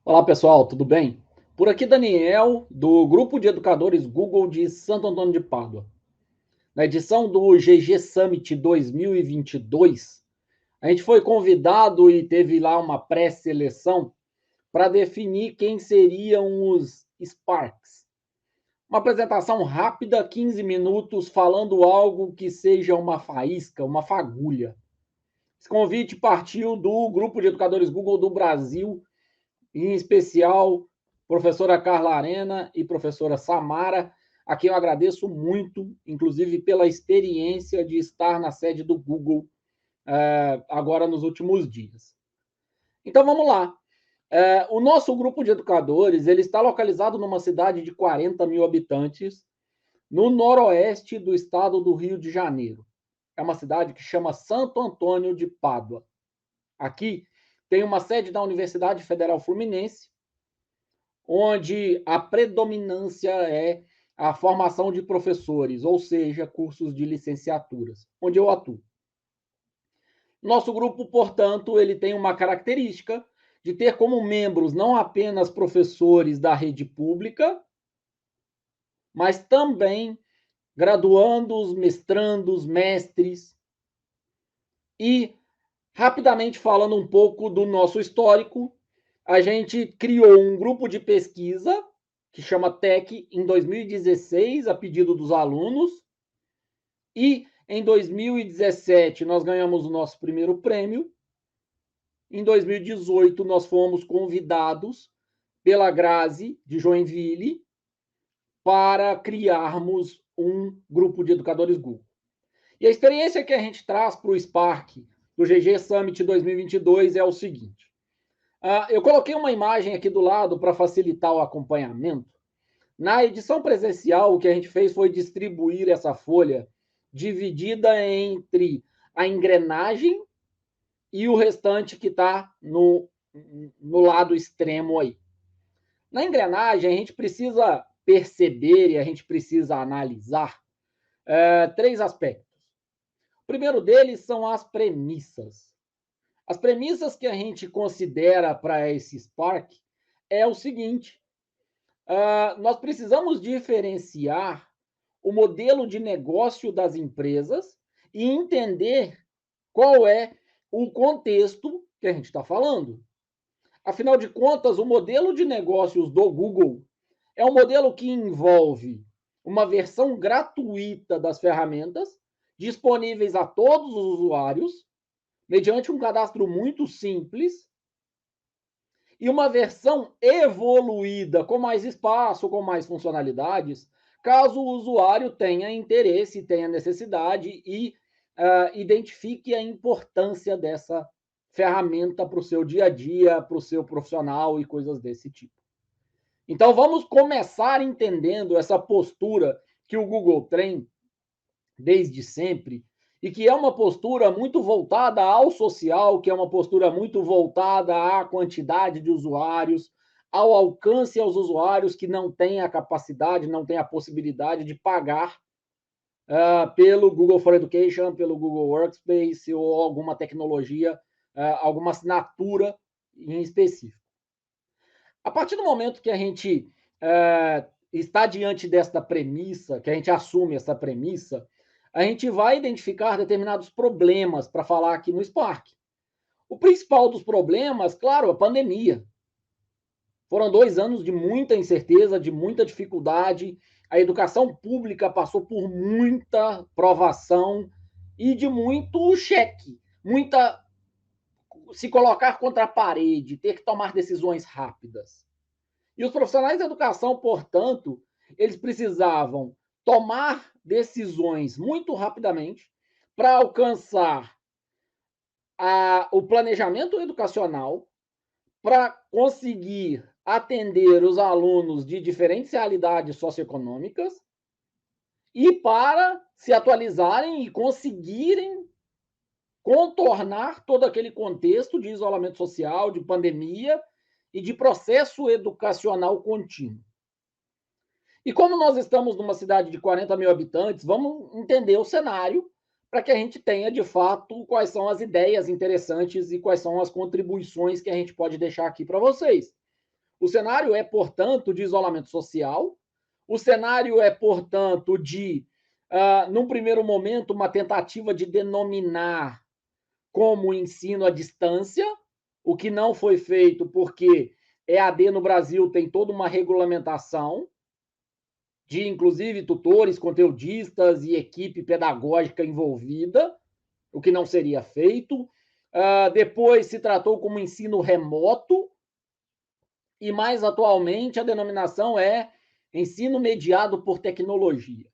Olá, pessoal, tudo bem? Por aqui, Daniel, do Grupo de Educadores Google de Santo Antônio de Pádua. Na edição do GG Summit 2022, a gente foi convidado e teve lá uma pré-seleção para definir quem seriam os Sparks. Uma apresentação rápida, 15 minutos, falando algo que seja uma faísca, uma fagulha. Esse convite partiu do Grupo de Educadores Google do Brasil, em especial professora Carla Arena e professora Samara, a quem eu agradeço muito, inclusive pela experiência de estar na sede do Google agora nos últimos dias. Então vamos lá. O nosso grupo de educadores ele está localizado numa cidade de 40 mil habitantes, no noroeste do estado do Rio de Janeiro. É uma cidade que chama Santo Antônio de Pádua. Aqui tem uma sede da Universidade Federal Fluminense, onde a predominância é a formação de professores, ou seja, cursos de licenciaturas, onde eu atuo. Nosso grupo, portanto, ele tem uma característica de ter como membros não apenas professores da rede pública, mas também graduandos, mestrandos, mestres. E, rapidamente falando um pouco do nosso histórico, a gente criou um grupo de pesquisa que chama TEC em 2016, a pedido dos alunos, e em 2017 nós ganhamos o nosso primeiro prêmio. Em 2018 nós fomos convidados pela Grazi de Joinville para criarmos um grupo de educadores Google. E a experiência que a gente traz para o Spark do GG Summit 2022 é o seguinte. Eu coloquei uma imagem aqui do lado para facilitar o acompanhamento. Na edição presencial, o que a gente fez foi distribuir essa folha dividida entre a engrenagem e o restante que está no lado extremo aí. Na engrenagem, a gente precisa perceber e a gente precisa analisar três aspectos. O primeiro deles são as premissas. As premissas que a gente considera para esse Spark é o seguinte: nós precisamos diferenciar o modelo de negócio das empresas e entender qual é o contexto que a gente está falando. Afinal de contas, o modelo de negócios do Google é um modelo que envolve uma versão gratuita das ferramentas disponíveis a todos os usuários, mediante um cadastro muito simples, e uma versão evoluída, com mais espaço, com mais funcionalidades, caso o usuário tenha interesse, tenha necessidade e identifique a importância dessa ferramenta para o seu dia a dia, para o seu profissional e coisas desse tipo. Então, vamos começar entendendo essa postura que o Google tem desde sempre, e que é uma postura muito voltada ao social, que é uma postura muito voltada à quantidade de usuários, ao alcance aos usuários que não têm a capacidade, não têm a possibilidade de pagar pelo Google for Education, pelo Google Workspace ou alguma tecnologia, alguma assinatura em específico. A partir do momento que a gente está diante desta premissa, que a gente assume essa premissa, a gente vai identificar determinados problemas para falar aqui no Spark. O principal dos problemas, claro, a pandemia. Foram 2 anos de muita incerteza, de muita dificuldade. A educação pública passou por muita provação e de muito cheque, muita se colocar contra a parede, ter que tomar decisões rápidas. E os profissionais da educação, portanto, eles precisavam tomar decisões muito rapidamente para alcançar o planejamento educacional, para conseguir atender os alunos de diferentes realidades socioeconômicas e para se atualizarem e conseguirem contornar todo aquele contexto de isolamento social, de pandemia e de processo educacional contínuo. E como nós estamos numa cidade de 40 mil habitantes, vamos entender o cenário para que a gente tenha, de fato, quais são as ideias interessantes e quais são as contribuições que a gente pode deixar aqui para vocês. O cenário é, portanto, de isolamento social. O cenário é, portanto, num primeiro momento, uma tentativa de denominar como ensino à distância, o que não foi feito porque EAD no Brasil tem toda uma regulamentação de, inclusive, tutores, conteudistas e equipe pedagógica envolvida, o que não seria feito. Depois se tratou como ensino remoto, e mais atualmente a denominação é ensino mediado por tecnologia.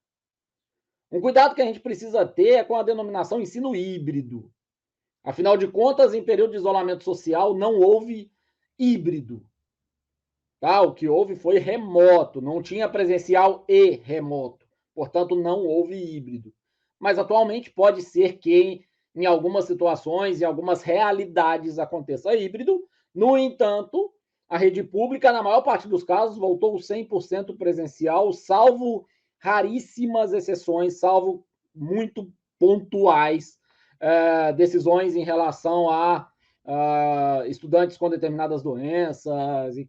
Um cuidado que a gente precisa ter é com a denominação ensino híbrido. Afinal de contas, em período de isolamento social, não houve híbrido. Tá? O que houve foi remoto, não tinha presencial e remoto. Portanto, não houve híbrido. Mas atualmente pode ser que em algumas situações, em algumas realidades, aconteça híbrido. No entanto, a rede pública, na maior parte dos casos, voltou 100% presencial, salvo raríssimas exceções, salvo muito pontuais decisões em relação a estudantes com determinadas doenças e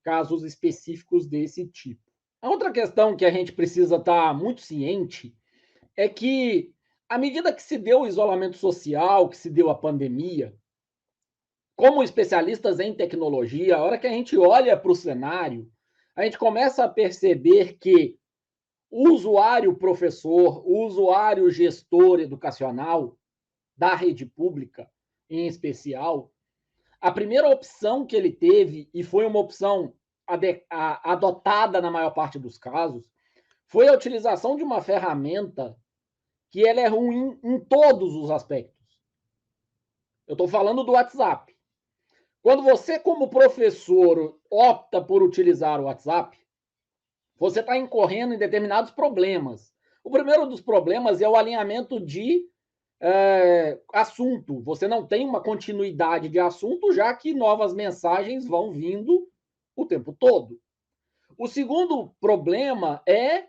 casos específicos desse tipo. A outra questão que a gente precisa estar muito ciente é que, à medida que se deu o isolamento social, que se deu a pandemia, como especialistas em tecnologia, a hora que a gente olha para o cenário, a gente começa a perceber que o usuário professor, o usuário gestor educacional da rede pública, em especial, a primeira opção que ele teve, e foi uma opção adotada na maior parte dos casos, foi a utilização de uma ferramenta que ela é ruim em todos os aspectos. Eu estou falando do WhatsApp. Quando você, como professor, opta por utilizar o WhatsApp, você está incorrendo em determinados problemas. O primeiro dos problemas é o alinhamento de assunto. Você não tem uma continuidade de assunto, já que novas mensagens vão vindo o tempo todo. O segundo problema é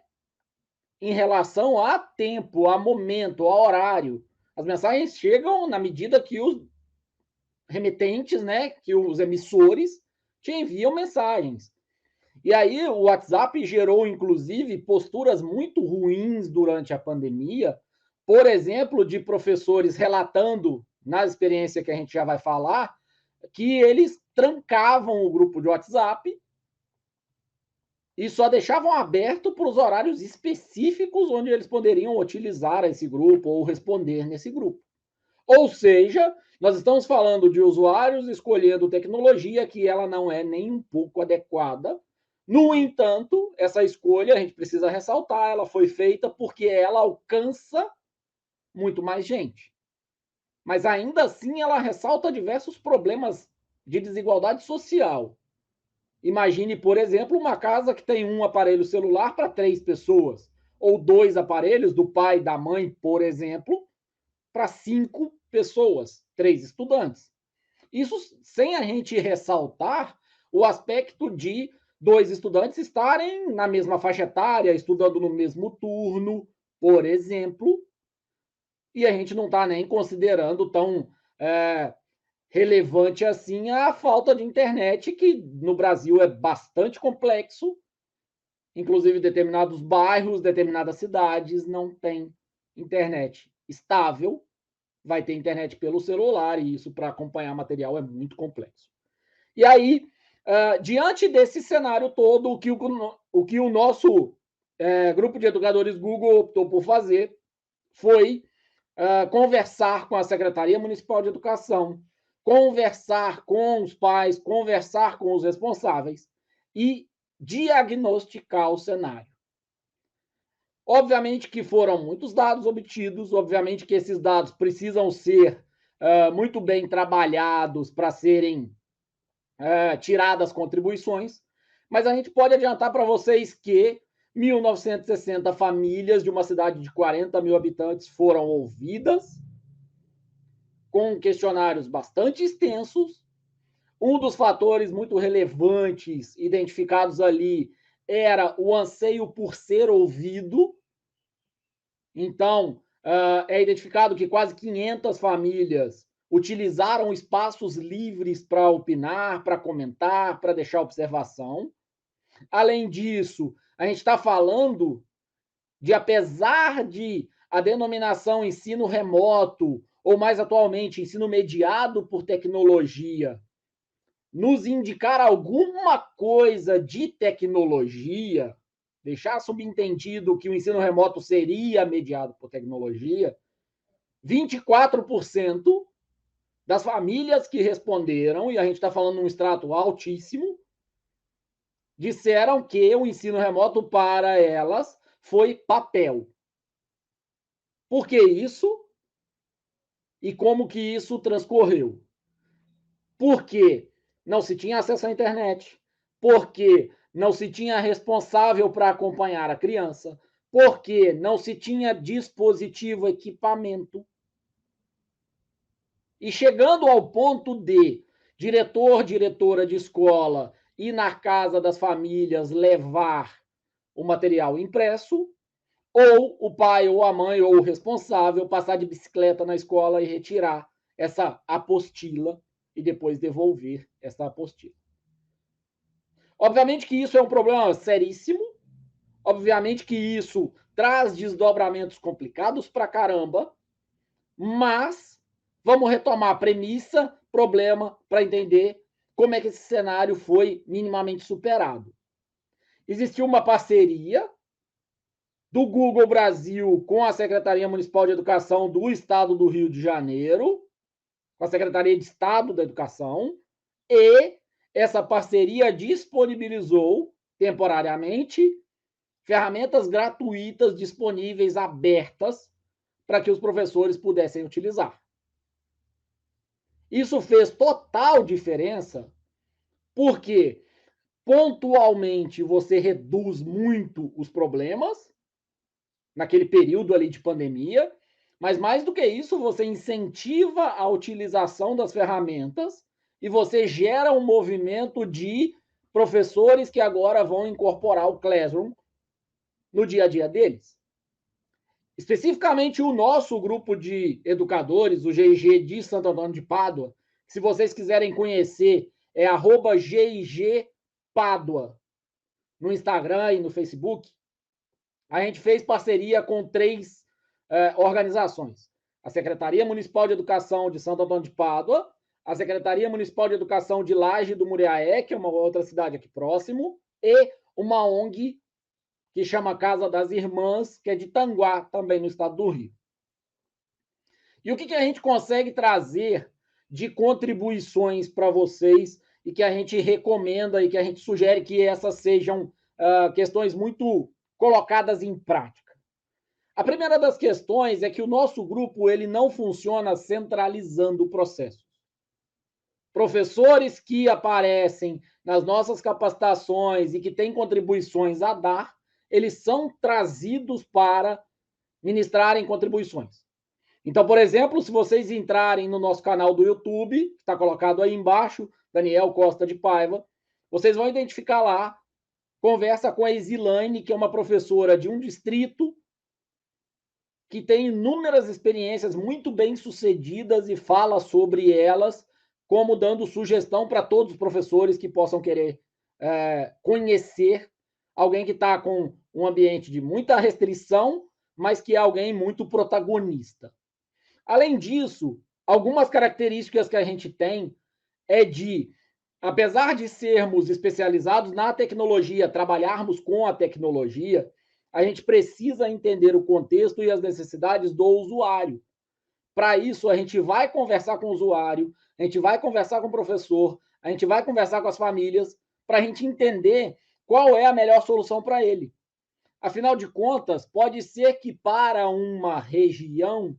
em relação a tempo, a momento, a horário. As mensagens chegam na medida que os remetentes, né, que os emissores te enviam mensagens. E aí o WhatsApp gerou, inclusive, posturas muito ruins durante a pandemia, por exemplo, de professores relatando, na experiência que a gente já vai falar, que eles trancavam o grupo de WhatsApp e só deixavam aberto para os horários específicos onde eles poderiam utilizar esse grupo ou responder nesse grupo. Ou seja, nós estamos falando de usuários escolhendo tecnologia que ela não é nem um pouco adequada. No entanto, essa escolha, a gente precisa ressaltar, ela foi feita porque ela alcança muito mais gente. Mas ainda assim, ela ressalta diversos problemas de desigualdade social. Imagine, por exemplo, uma casa que tem um aparelho celular para 3 pessoas, ou 2 aparelhos do pai e da mãe, por exemplo, para 5 pessoas, 3 estudantes. Isso sem a gente ressaltar o aspecto de 2 estudantes estarem na mesma faixa etária, estudando no mesmo turno, por exemplo, e a gente não está nem considerando tão relevante assim a falta de internet, que no Brasil é bastante complexo, inclusive determinados bairros, determinadas cidades não têm internet estável, vai ter internet pelo celular, e isso para acompanhar material é muito complexo. E aí, diante desse cenário todo, o que o nosso grupo de educadores Google optou por fazer foi conversar com a Secretaria Municipal de Educação, conversar com os pais, conversar com os responsáveis e diagnosticar o cenário. Obviamente que foram muitos dados obtidos, obviamente que esses dados precisam ser muito bem trabalhados para serem tiradas contribuições, mas a gente pode adiantar para vocês que 1.960 famílias de uma cidade de 40 mil habitantes foram ouvidas, com questionários bastante extensos. Um dos fatores muito relevantes identificados ali era o anseio por ser ouvido. Então, é identificado que quase 500 famílias utilizaram espaços livres para opinar, para comentar, para deixar observação. Além disso, a gente está falando de, apesar de a denominação ensino remoto, ou mais atualmente, ensino mediado por tecnologia, nos indicar alguma coisa de tecnologia, deixar subentendido que o ensino remoto seria mediado por tecnologia, 24% das famílias que responderam, e a gente está falando de um extrato altíssimo, disseram que o ensino remoto para elas foi papel. Por que isso? E como que isso transcorreu? Porque não se tinha acesso à internet, porque não se tinha responsável para acompanhar a criança, porque não se tinha dispositivo, equipamento. E chegando ao ponto de diretor, diretora de escola ir na casa das famílias levar o material impresso, ou o pai, ou a mãe, ou o responsável passar de bicicleta na escola e retirar essa apostila e depois devolver essa apostila. Obviamente que isso é um problema seríssimo, obviamente que isso traz desdobramentos complicados pra caramba, mas vamos retomar a premissa, problema, para entender como é que esse cenário foi minimamente superado. Existiu uma parceria do Google Brasil com a Secretaria Municipal de Educação do Estado do Rio de Janeiro, com a Secretaria de Estado da Educação, e essa parceria disponibilizou temporariamente ferramentas gratuitas disponíveis, abertas, para que os professores pudessem utilizar. Isso fez total diferença, porque pontualmente você reduz muito os problemas, naquele período ali de pandemia, mas mais do que isso, você incentiva a utilização das ferramentas e você gera um movimento de professores que agora vão incorporar o Classroom no dia a dia deles. Especificamente o nosso grupo de educadores, o GIG de Santo Antônio de Pádua, se vocês quiserem conhecer, é @GIGPádua no Instagram e no Facebook. A gente fez parceria com 3 organizações. A Secretaria Municipal de Educação de Santo Antônio de Pádua, a Secretaria Municipal de Educação de Laje do Muriaé, que é uma outra cidade aqui próximo, e uma ONG que chama Casa das Irmãs, que é de Tanguá, também no estado do Rio. E o que a gente consegue trazer de contribuições para vocês e que a gente recomenda e que a gente sugere que essas sejam questões muito colocadas em prática? A primeira das questões é que o nosso grupo ele não funciona centralizando o processo. Professores que aparecem nas nossas capacitações e que têm contribuições a dar, eles são trazidos para ministrarem contribuições. Então, por exemplo, se vocês entrarem no nosso canal do YouTube, que está colocado aí embaixo, Daniel Costa de Paiva, vocês vão identificar lá, conversa com a Exilane, que é uma professora de um distrito que tem inúmeras experiências muito bem sucedidas e fala sobre elas, como dando sugestão para todos os professores que possam querer conhecer alguém que está com um ambiente de muita restrição, mas que é alguém muito protagonista. Além disso, algumas características que a gente tem é de, apesar de sermos especializados na tecnologia, trabalharmos com a tecnologia, a gente precisa entender o contexto e as necessidades do usuário. Para isso, a gente vai conversar com o usuário, a gente vai conversar com o professor, a gente vai conversar com as famílias, para a gente entender qual é a melhor solução para ele. Afinal de contas, pode ser que para uma região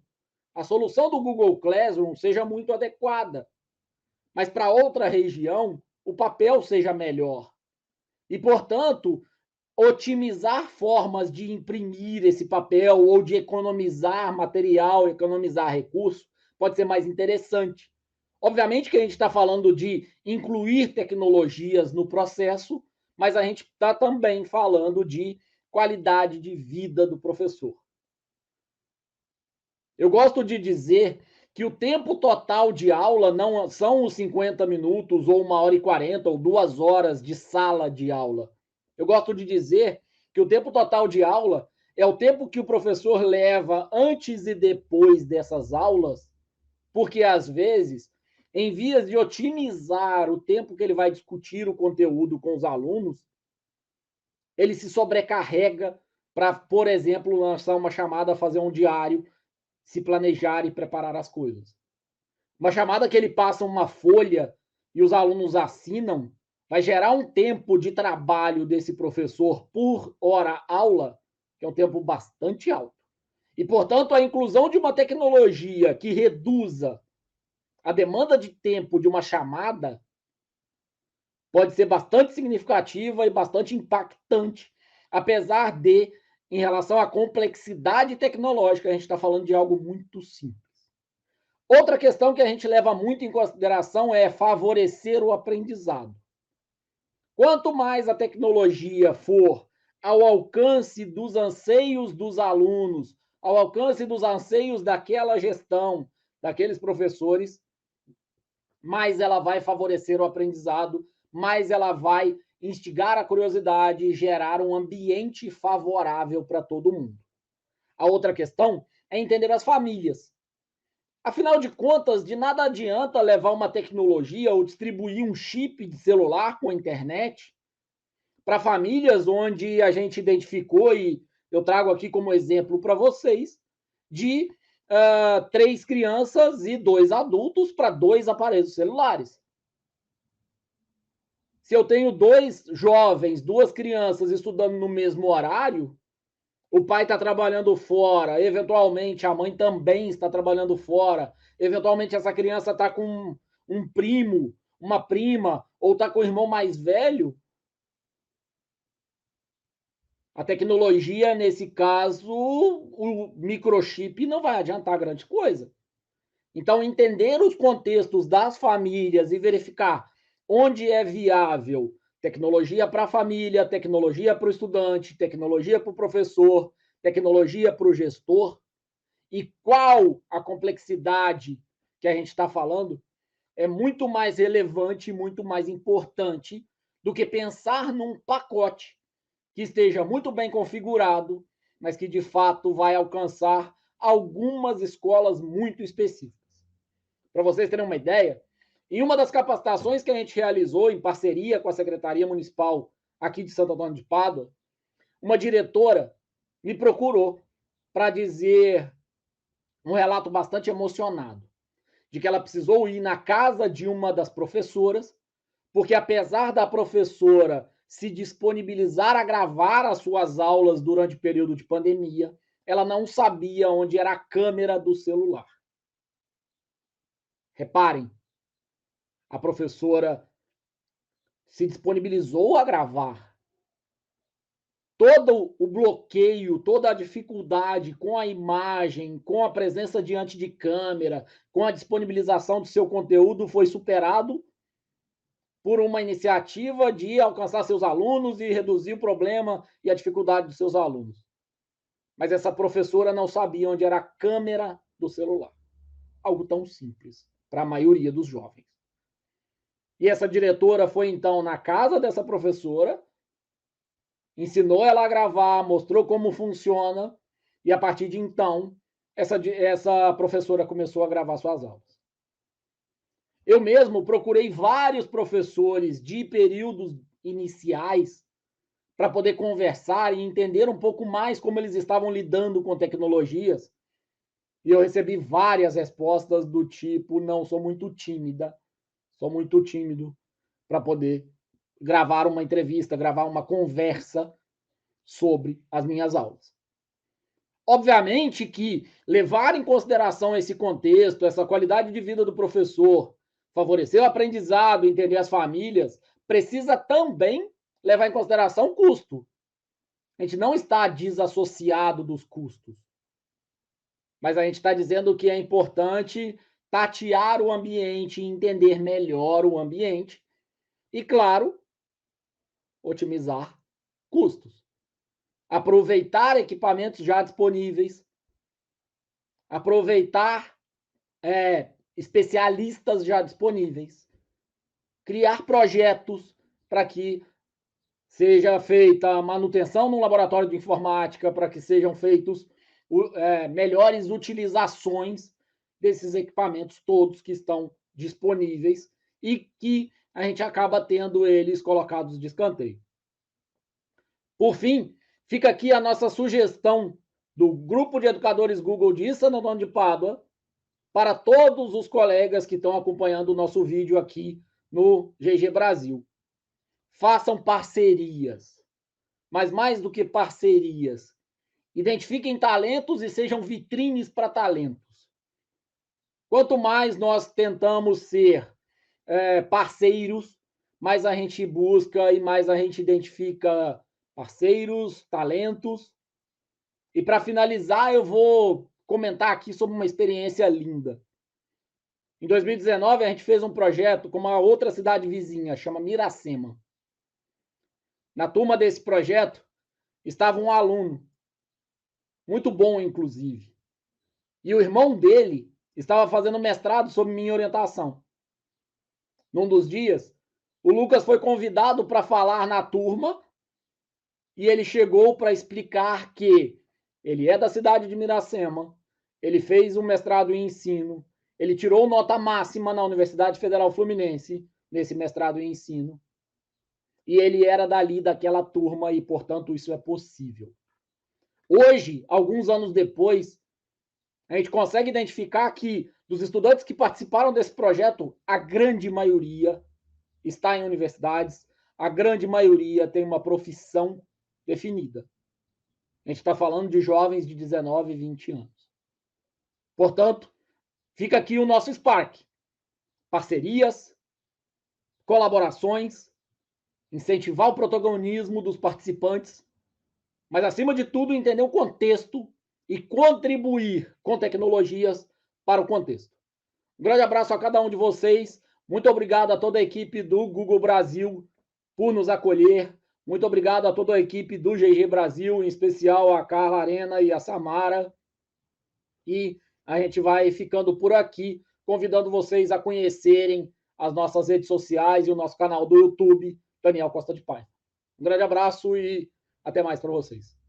a solução do Google Classroom seja muito adequada, mas para outra região o papel seja melhor. E, portanto, otimizar formas de imprimir esse papel ou de economizar material, economizar recursos, pode ser mais interessante. Obviamente que a gente está falando de incluir tecnologias no processo, mas a gente está também falando de qualidade de vida do professor. Eu gosto de dizer que o tempo total de aula não são os 50 minutos, ou 1h40, ou 2 horas de sala de aula. Eu gosto de dizer que o tempo total de aula é o tempo que o professor leva antes e depois dessas aulas, porque às vezes, em vias de otimizar o tempo que ele vai discutir o conteúdo com os alunos, ele se sobrecarrega para, por exemplo, lançar uma chamada, fazer um diário, se planejar e preparar as coisas. Uma chamada que ele passa uma folha e os alunos assinam, vai gerar um tempo de trabalho desse professor por hora aula, que é um tempo bastante alto. E, portanto, a inclusão de uma tecnologia que reduza a demanda de tempo de uma chamada pode ser bastante significativa e bastante impactante, apesar de, em relação à complexidade tecnológica, a gente está falando de algo muito simples. Outra questão que a gente leva muito em consideração é favorecer o aprendizado. Quanto mais a tecnologia for ao alcance dos anseios dos alunos, ao alcance dos anseios daquela gestão, daqueles professores, mais ela vai favorecer o aprendizado, mais ela vai instigar a curiosidade e gerar um ambiente favorável para todo mundo. A outra questão é entender as famílias. Afinal de contas, de nada adianta levar uma tecnologia ou distribuir um chip de celular com a internet para famílias onde a gente identificou, e eu trago aqui como exemplo para vocês, de 3 crianças e 2 adultos para 2 aparelhos celulares. Se eu tenho 2 jovens, 2 crianças estudando no mesmo horário, o pai está trabalhando fora, eventualmente a mãe também está trabalhando fora, eventualmente essa criança está com um primo, uma prima, ou está com o irmão mais velho, a tecnologia, nesse caso, o microchip não vai adiantar grande coisa. Então, entender os contextos das famílias e verificar onde é viável tecnologia para a família, tecnologia para o estudante, tecnologia para o professor, tecnologia para o gestor, e qual a complexidade que a gente está falando, é muito mais relevante e muito mais importante do que pensar num pacote que esteja muito bem configurado, mas que de fato vai alcançar algumas escolas muito específicas. Para vocês terem uma ideia, em uma das capacitações que a gente realizou em parceria com a Secretaria Municipal aqui de Santo Antônio de Pádua, uma diretora me procurou para dizer um relato bastante emocionado, de que ela precisou ir na casa de uma das professoras, porque apesar da professora se disponibilizar a gravar as suas aulas durante o período de pandemia, ela não sabia onde era a câmera do celular. Reparem, a professora se disponibilizou a gravar. Todo o bloqueio, toda a dificuldade com a imagem, com a presença diante de câmera, com a disponibilização do seu conteúdo foi superado por uma iniciativa de alcançar seus alunos e reduzir o problema e a dificuldade dos seus alunos. Mas essa professora não sabia onde era a câmera do celular. Algo tão simples para a maioria dos jovens. E essa diretora foi então na casa dessa professora, ensinou ela a gravar, mostrou como funciona, e a partir de então, essa professora começou a gravar suas aulas. Eu mesmo procurei vários professores de períodos iniciais para poder conversar e entender um pouco mais como eles estavam lidando com tecnologias. E eu recebi várias respostas do tipo: não, sou muito tímida, sou muito tímido para poder gravar uma entrevista, gravar uma conversa sobre as minhas aulas. Obviamente que levar em consideração esse contexto, essa qualidade de vida do professor, favorecer o aprendizado, entender as famílias, precisa também levar em consideração o custo. A gente não está desassociado dos custos, mas a gente está dizendo que é importante tatear o ambiente, entender melhor o ambiente e, claro, otimizar custos. Aproveitar equipamentos já disponíveis, aproveitar especialistas já disponíveis, criar projetos para que seja feita a manutenção no laboratório de informática, para que sejam feitos melhores utilizações desses equipamentos todos que estão disponíveis e que a gente acaba tendo eles colocados de escanteio. Por fim, fica aqui a nossa sugestão do Grupo de Educadores Google de Santo Antônio de Pádua para todos os colegas que estão acompanhando o nosso vídeo aqui no GG Brasil. Façam parcerias, mas mais do que parcerias, identifiquem talentos e sejam vitrines para talentos. Quanto mais nós tentamos ser parceiros, mais a gente busca e mais a gente identifica parceiros, talentos. E para finalizar, eu vou comentar aqui sobre uma experiência linda. Em 2019, a gente fez um projeto com uma outra cidade vizinha, chama Miracema. Na turma desse projeto estava um aluno, muito bom, inclusive. E o irmão dele estava fazendo mestrado sob minha orientação. Num dos dias, o Lucas foi convidado para falar na turma e ele chegou para explicar que ele é da cidade de Miracema, ele fez um mestrado em ensino, ele tirou nota máxima na Universidade Federal Fluminense, nesse mestrado em ensino, e ele era dali, daquela turma, e, portanto, isso é possível. Hoje, alguns anos depois, a gente consegue identificar que, dos estudantes que participaram desse projeto, a grande maioria está em universidades, a grande maioria tem uma profissão definida. A gente está falando de jovens de 19 e 20 anos. Portanto, fica aqui o nosso Spark. Parcerias, colaborações, incentivar o protagonismo dos participantes, mas, acima de tudo, entender o contexto e contribuir com tecnologias para o contexto. Um grande abraço a cada um de vocês. Muito obrigado a toda a equipe do Google Brasil por nos acolher. Muito obrigado a toda a equipe do GG Brasil, em especial a Carla Arena e a Samara. E a gente vai ficando por aqui, convidando vocês a conhecerem as nossas redes sociais e o nosso canal do YouTube, Daniel Costa de Paiva. Um grande abraço e até mais para vocês.